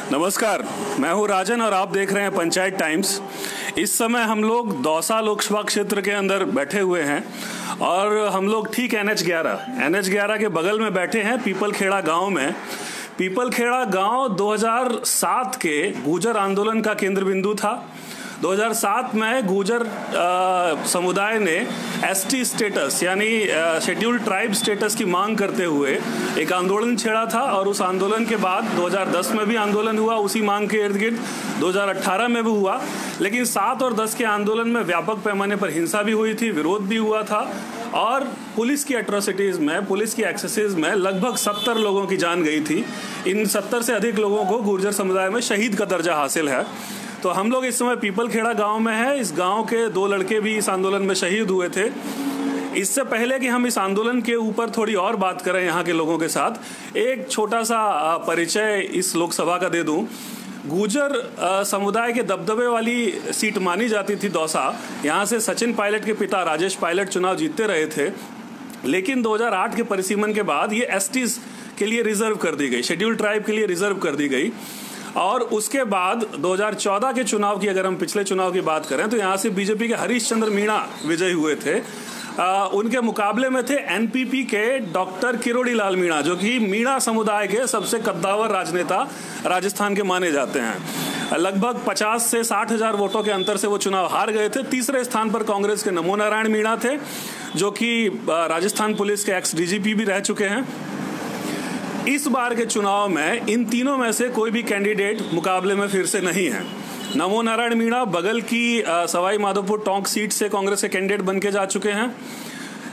नमस्कार, मैं हूं राजन और आप देख रहे हैं पंचायत टाइम्स। इस समय हम लोग दौसा लोकसभा क्षेत्र के अंदर बैठे हुए हैं और हम लोग ठीक NH11 के बगल में बैठे हैं पीपलखेड़ा गांव में। पीपलखेड़ा गांव 2007 के गुर्जर आंदोलन का केंद्र बिंदु था। 2007 में गुर्जर समुदाय ने एसटी स्टेटस यानी शेड्यूल्ड ट्राइब स्टेटस की मांग करते हुए एक आंदोलन छेड़ा था और उस आंदोलन के बाद 2010 में भी आंदोलन हुआ उसी मांग के इर्द गिर्द, 2018 में भी हुआ। लेकिन 7 और 10 के आंदोलन में व्यापक पैमाने पर हिंसा भी हुई थी, विरोध भी हुआ था और पुलिस की एट्रोसिटीज में, पुलिस की एक्सेसेस में लगभग 70 लोगों की जान गई थी। इन 70 से अधिक लोगों को गुर्जर समुदाय में शहीद का दर्जा हासिल है। तो हम लोग इस समय पीपलखेड़ा गांव में हैं। इस गांव के 2 लड़के भी इस आंदोलन में शहीद हुए थे। इससे पहले कि हम इस आंदोलन के ऊपर थोड़ी और बात करें यहाँ के लोगों के साथ, एक छोटा सा परिचय इस लोकसभा का दे दूं। गुर्जर समुदाय के दबदबे वाली सीट मानी जाती थी दौसा। यहाँ से सचिन पायलट के पिता राजेश पायलट चुनाव जीतते रहे थे, लेकिन 2008 के परिसीमन के बाद ये एसटीज के लिए रिजर्व कर दी गई, शेड्यूल्ड ट्राइब के लिए रिजर्व कर दी गई। और उसके बाद 2014 के चुनाव की अगर हम पिछले चुनाव की बात करें तो यहाँ से बीजेपी के हरीश चंद्र मीणा विजयी हुए थे। उनके मुकाबले में थे एनपीपी के डॉक्टर किरोड़ी लाल मीणा, जो कि मीणा समुदाय के सबसे कद्दावर राजनेता राजस्थान के माने जाते हैं। लगभग 50 से 60 हजार वोटों के अंतर से वो चुनाव हार गए थे। तीसरे स्थान पर कांग्रेस के नमो नारायण मीणा थे, जो कि राजस्थान पुलिस के एक्स डीजीपी भी रह चुके हैं। इस बार के चुनाव में इन तीनों में से कोई भी कैंडिडेट मुकाबले में फिर से नहीं है। नमो नारायण मीणा बगल की सवाई माधोपुर टोंक सीट से कांग्रेस के कैंडिडेट बन के जा चुके हैं।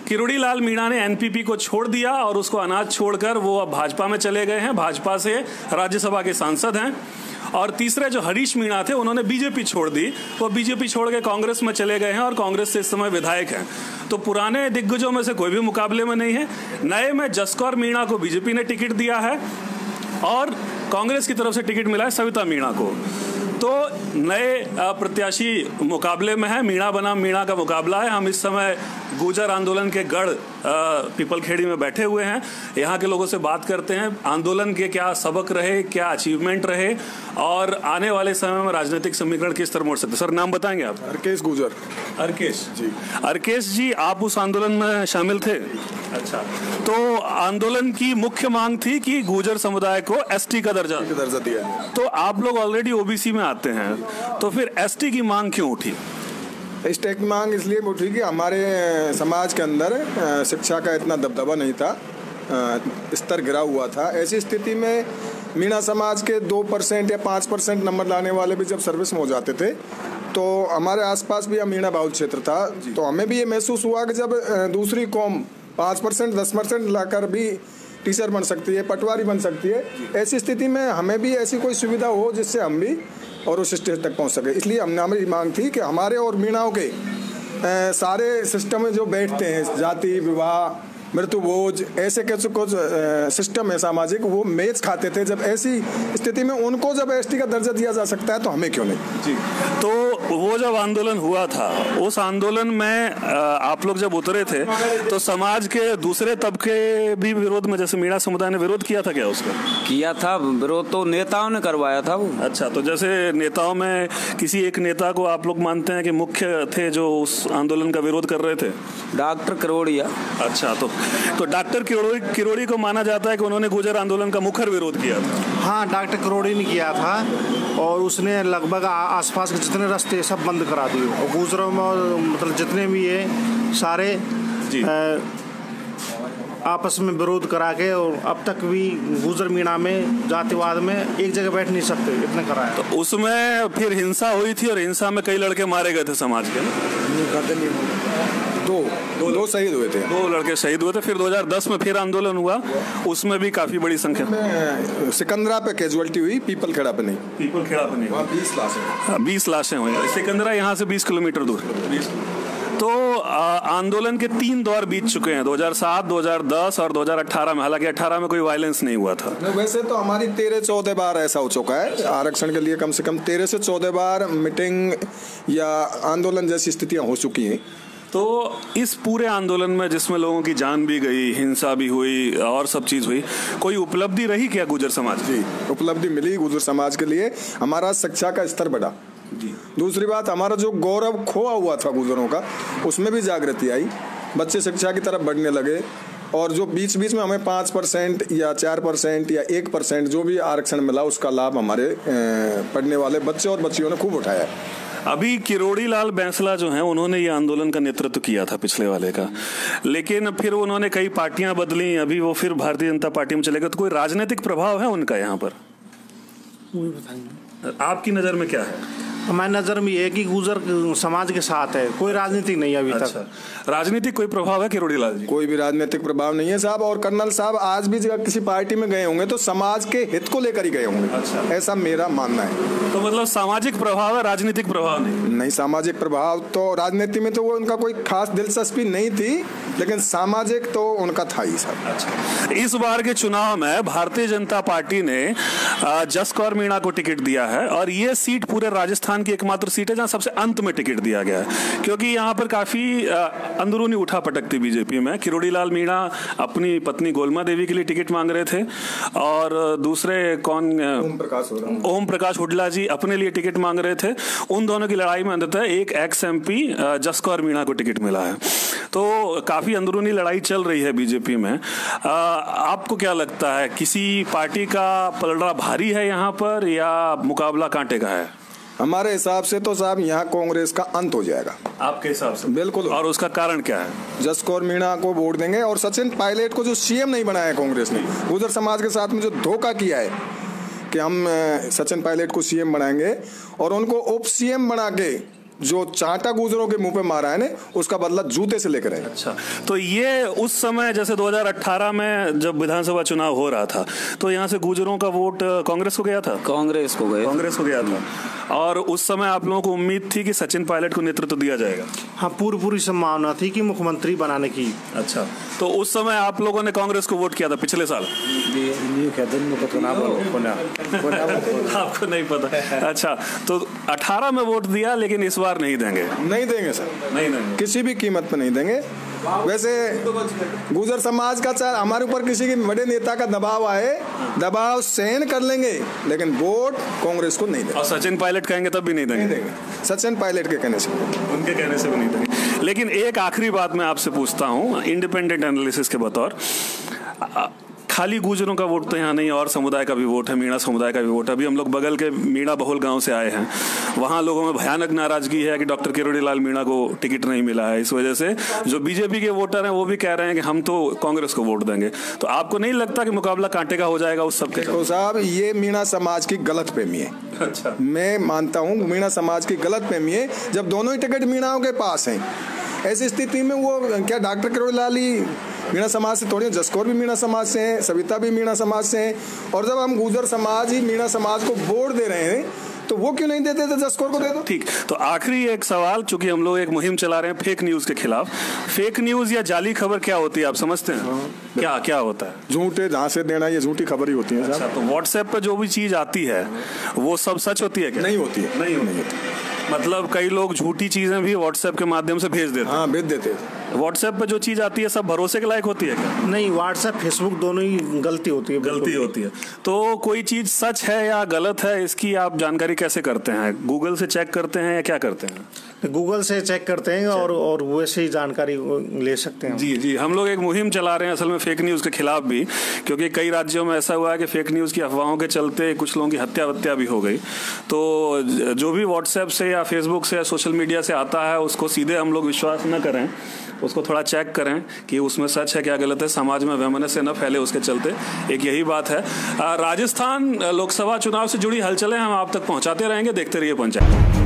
किरोड़ी लाल मीणा ने एनपीपी को छोड़ दिया और उसको अनाज छोड़कर वो अब भाजपा में चले गए हैं, भाजपा से राज्यसभा के सांसद हैं। और तीसरे जो हरीश मीणा थे, उन्होंने बीजेपी छोड़ दी, वो बीजेपी छोड़ के कांग्रेस में चले गए हैं और कांग्रेस से इस समय विधायक हैं। तो पुराने दिग्गजों में से कोई भी मुकाबले में नहीं है। नए में जसकौर मीणा को बीजेपी ने टिकट दिया है और कांग्रेस की तरफ से टिकट मिला है सविता मीणा को। तो नए प्रत्याशी मुकाबले में है, मीणा बनाम मीणा का मुकाबला है। हम इस समय गुर्जर आंदोलन के गढ़ पीपलखेड़ी में बैठे हुए हैं। यहाँ के लोगों से बात करते हैं, आंदोलन के क्या सबक रहे, क्या अचीवमेंट रहे और आने वाले समय में राजनीतिक समीकरण किस तरह मोड़ सकते। सर, नाम बताएंगे आप? अर्केश गुर्जर। अर्केश जी। अर्केश जी, आप उस आंदोलन में शामिल थे? अच्छा, तो आंदोलन की मुख्य मांग थी कि गुर्जर समुदाय को एसटी का दर्जा दिया। तो आप लोग ऑलरेडी ओबीसी में आते हैं, तो फिर एसटी की मांग क्यों उठी? एसटी की मांग इसलिए उठी कि हमारे समाज के अंदर शिक्षा का इतना दबदबा नहीं था, स्तर गिरा हुआ था। ऐसी स्थिति में मीणा समाज के 2% या 5% नंबर लाने वाले भी जब सर्विस में हो जाते थे, तो हमारे आसपास भी मीणा बाहुल क्षेत्र था। तो हमें भी ये महसूस हुआ कि जब दूसरी कौम 5%, 10% लाकर भी टीचर बन सकती है, पटवारी बन सकती है, ऐसी स्थिति में हमें भी ऐसी कोई सुविधा हो जिससे हम भी और उस स्टेज तक पहुंच सके। इसलिए हमारी मांग थी कि हमारे और मीणाओं के सारे सिस्टम में जो बैठते हैं, जाति, विवाह, मृत्यु भोज, ऐसे कैसे कुछ सिस्टम है सामाजिक, वो मेज खाते थे। जब ऐसी स्थिति में उनको जब एसटी का दर्जा दिया जा सकता है तो हमें क्यों नहीं जी। तो वो जब आंदोलन हुआ था, उस आंदोलन में आप लोग जब उतरे थे तो समाज के दूसरे तबके भी विरोध में, जैसे मीणा समुदाय ने विरोध किया था क्या? उसका किया था विरोध, तो नेताओं ने करवाया था वो। अच्छा, तो जैसे नेताओं में किसी एक नेता को आप लोग मानते हैं कि मुख्य थे जो उस आंदोलन का विरोध कर रहे थे? डॉक्टर किरोड़िया। अच्छा, तो डॉक्टर किरोड़ी को माना जाता है कि उन्होंने गुर्जर आंदोलन का मुखर विरोध किया था। हाँ, डॉक्टर किरोड़ी ने किया था और उसने लगभग आसपास के जितने रास्ते सब बंद करा दिए और गुर्जरों में मतलब जितने भी है सारे जी आपस में विरोध करा के, और अब तक भी गुर्जर मीणा में जातिवाद में एक जगह बैठ नहीं सकते, इतने कराया। तो उसमें फिर हिंसा हुई थी और हिंसा में कई लड़के मारे गए थे समाज के। दो शहीद हुए थे। 2 लड़के शहीद हुए थे। फिर 2010 में फिर आंदोलन हुआ, उसमें भी काफी बड़ी संख्या में सिकंदरा पे कैजुअलिटी हुई, पीपलखेड़ा पे नहीं। पीपलखेड़ा पे नहीं, वहाँ 20 लाशें हुई। सिकंदरा यहाँ से 20 किलोमीटर दूर। तो आंदोलन के 3 दौर बीत चुके हैं, 2007, 2010 और 2018 में। हालांकि 18 में कोई वायलेंस नहीं हुआ था। वैसे तो हमारी 13-14 बार ऐसा हो चुका है, आरक्षण के लिए कम से कम 13 से 14 बार मीटिंग या आंदोलन जैसी स्थितियां हो चुकी हैं। तो इस पूरे आंदोलन में जिसमें लोगों की जान भी गई, हिंसा भी हुई और सब चीज हुई, कोई उपलब्धि रही क्या गुर्जर समाज की? उपलब्धि मिली गुर्जर समाज के लिए। हमारा शिक्षा का स्तर बढ़ा। दूसरी बात, हमारा जो गौरव खोआ हुआ था गुर्जरों का, उसमें भी जागृति आई। बच्चे शिक्षा की तरफ बढ़ने लगे और जो बीच बीच में हमें 5% या 4% या 1% जो भी आरक्षण मिला, उसका लाभ हमारे पढ़ने वाले बच्चे और बच्चियों ने खूब उठाया। अभी किरोड़ी लाल बैंसला जो हैं, उन्होंने ये आंदोलन का नेतृत्व किया था पिछले वाले का, लेकिन फिर उन्होंने कई पार्टियां बदली, अभी वो फिर भारतीय जनता पार्टी में चले गए। तो कोई राजनीतिक प्रभाव है उनका यहाँ पर? आपकी नज़र में क्या है? हमारी नज़र में ये है कि गुर्जर समाज के साथ है, कोई राजनीतिक नहीं है अभी तक। राजनीतिक कोई प्रभाव है किरोड़ी लाल जी? कोई भी राजनीतिक प्रभाव नहीं है साहब। और कर्नल साहब आज भी जब किसी पार्टी में गए होंगे तो समाज के हित को लेकर ही गए होंगे। ऐसा मेरा मानना है। तो मतलब सामाजिक प्रभाव है, राजनीतिक प्रभाव नहीं? सामाजिक प्रभाव तो राजनीति में तो वो उनका कोई खास दिलचस्पी नहीं थी, लेकिन सामाजिक तो उनका था ही साहब। इस बार के चुनाव में भारतीय जनता पार्टी ने जसकौर मीणा को टिकट दिया है और ये सीट पूरे राजस्थान की एकमात्र सीट है जहां सबसे अंत में टिकट दिया गया है, क्योंकि यहां पर काफी अंदरूनी उठापटक थी बीजेपी में। किरोड़ी लाल मीणा अपनी पत्नी गोलमा देवी के लिए टिकट मांग रहे थे और दूसरे कौन, ओम प्रकाश हुड्डा जी अपने लिए टिकट मांग रहे थे। उन दोनों की लड़ाई में अंततः एक एक्स MP जसकौर मीणा को टिकट मिला है। तो काफी अंदरूनी लड़ाई चल रही है बीजेपी में। आपको क्या लगता है, किसी पार्टी का पलड़ा भारी है यहाँ पर या मुकाबला कांटे का है? हमारे हिसाब से तो साहब यहाँ कांग्रेस का अंत हो जाएगा। आपके हिसाब से? बिल्कुल। और उसका कारण क्या है? जसकौर मीणा को वोट देंगे और सचिन पायलट को जो CM नहीं बनाया कांग्रेस ने, गुर्जर समाज के साथ में जो धोखा किया है कि हम सचिन पायलट को CM बनाएंगे और उनको उप CM बना के जो चांटा गुर्जरों के मुंह पे मारा है ने, उसका बदला जूते से लेकर आए। अच्छा, तो ये उस समय जैसे 2018 में जब विधानसभा चुनाव हो रहा था तो यहाँ से गुर्जरों का वोट कांग्रेस को गया था? कांग्रेस को गया था। और उस समय आप लोगों को उम्मीद थी कि सचिन पायलट को नेतृत्व दिया जाएगा? हाँ, पूरी संभावना थी कि मुख्यमंत्री बनाने की। अच्छा, तो उस समय आप लोगों ने कांग्रेस को वोट किया था पिछले साल? आपको नहीं पता? अच्छा, तो 18 में वोट दिया, लेकिन इस बार नहीं देंगे? नहीं देंगे सर, नहीं देंगे, किसी भी कीमत पर नहीं देंगे। वैसे गुर्जर समाज का चाहे हमारे ऊपर किसी के बड़े नेता का दबाव आए, दबाव सहन कर लेंगे, लेकिन वोट कांग्रेस को नहीं देंगे। और सचिन पायलट कहेंगे तब भी नहीं देंगे? सचिन पायलट के कहने से, उनके कहने से भी नहीं देंगे। लेकिन एक आखिरी बात मैं आपसे पूछता हूँ इंडिपेंडेंट एनालिसिस के बतौर, खाली गुर्जरों का वोट तो यहाँ नहीं, और समुदाय का भी वोट है, मीणा समुदाय का भी वोट है। अभी हम लोग बगल के मीणा बहुल गांव से आए हैं, वहाँ लोगों में भयानक नाराजगी है कि डॉक्टर किरोड़ी लाल मीणा को टिकट नहीं मिला है। इस वजह से जो बीजेपी के वोटर हैं वो भी कह रहे हैं कि हम तो कांग्रेस को वोट देंगे। तो आपको नहीं लगता कि मुकाबला कांटे का हो जाएगा उस सबके? तो साहब, ये मीणा समाज की गलतफहमी है। अच्छा, मैं मानता हूँ मीणा समाज की गलतफहमी है। जब दोनों ही टिकट मीणाओं के पास हैं, ऐसी स्थिति में वो क्या डॉक्टर किरोड़ी लाल ही मीणा समाज से थोड़ी, जसकौर भी मीणा समाज से हैं, सविता भी मीणा समाज से हैं, और जब हम गुर्जर समाज ही मीणा समाज को वोट दे रहे हैं तो वो क्यों नहीं देते थे, जसकौर को दे दो। ठीक, तो आखिरी एक सवाल, चूंकि हम लोग एक मुहिम चला रहे हैं फेक न्यूज के खिलाफ। फेक न्यूज या जाली खबर क्या होती है, आप समझते हैं? क्या होता है? झूठे झांसे देना, ये झूठी खबर ही होती है। अच्छा, तो व्हाट्सएप पे जो भी चीज आती है वो सब सच होती है क्या? नहीं होती है। नहीं होती। मतलब कई लोग झूठी चीजें भी व्हाट्सएप के माध्यम से भेज देते हैं? हाँ, भेज देते हैं। व्हाट्सएप पे जो चीज आती है सब भरोसे के लायक होती है क्या? नहीं, व्हाट्सएप फेसबुक दोनों ही गलती होती है। तो कोई चीज सच है या गलत है, इसकी आप जानकारी कैसे करते हैं? गूगल से चेक करते हैं या क्या करते हैं? गूगल से चेक करते हैं और वैसे ही जानकारी ले सकते हैं। जी, हम लोग एक मुहिम चला रहे हैं असल में फेक न्यूज के खिलाफ भी, क्योंकि कई राज्यों में ऐसा हुआ है कि फेक न्यूज की अफवाहों के चलते कुछ लोगों की हत्या भी हो गई। तो जो भी व्हाट्सएप से या फेसबुक से या सोशल मीडिया से आता है उसको सीधे हम लोग विश्वास न करें, उसको थोड़ा चेक करें कि उसमें सच है क्या गलत है, समाज में वैमनस्य न फैले उसके चलते। एक यही बात है। राजस्थान लोकसभा चुनाव से जुड़ी हलचलें हम आप तक पहुंचाते रहेंगे, देखते रहिए पंचायत।